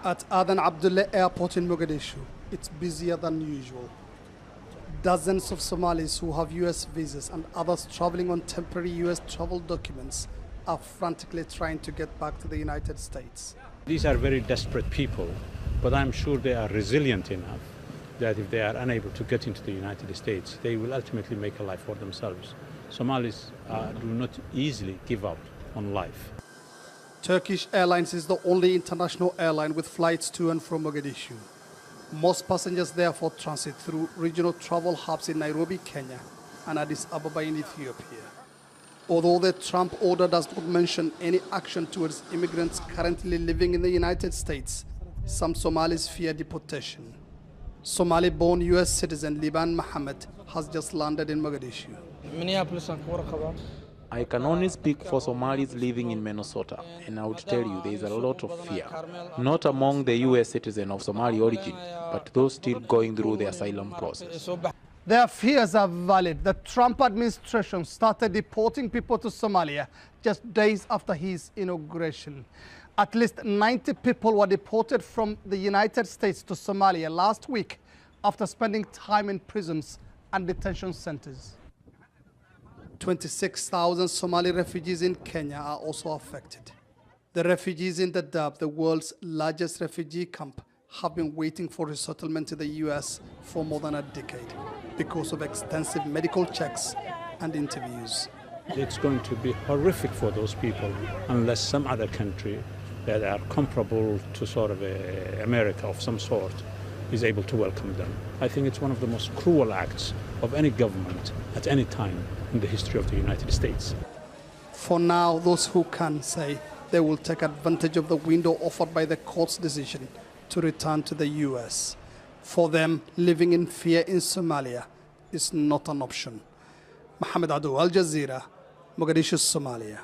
At Adan Abdullah Airport in Mogadishu, it's busier than usual. Dozens of Somalis who have US visas and others traveling on temporary US travel documents are frantically trying to get back to the United States. These are very desperate people, but I'm sure they are resilient enough that if they are unable to get into the United States, they will ultimately make a life for themselves. Somalis do not easily give up on life. Turkish Airlines is the only international airline with flights to and from Mogadishu. Most passengers therefore transit through regional travel hubs in Nairobi, Kenya, and Addis Ababa in Ethiopia. Although the Trump order does not mention any action towards immigrants currently living in the United States, some Somalis fear deportation. Somali-born US citizen Liban Mohammed has just landed in Mogadishu. I can only speak for Somalis living in Minnesota, and I would tell you there is a lot of fear, not among the US citizens of Somali origin, but those still going through the asylum process. Their fears are valid. The Trump administration started deporting people to Somalia just days after his inauguration. At least 90 people were deported from the United States to Somalia last week after spending time in prisons and detention centers. 26,000 Somali refugees in Kenya are also affected. The refugees in Dadaab, the world's largest refugee camp, have been waiting for resettlement in the US for more than a decade because of extensive medical checks and interviews. It's going to be horrific for those people unless some other country that are comparable to sort of America of some sort is able to welcome them. I think it's one of the most cruel acts of any government at any time in the history of the United States. For now, those who can say they will take advantage of the window offered by the court's decision to return to the US. For them, living in fear in Somalia is not an option. Mohammed Adu, Al Jazeera, Mogadishu, Somalia.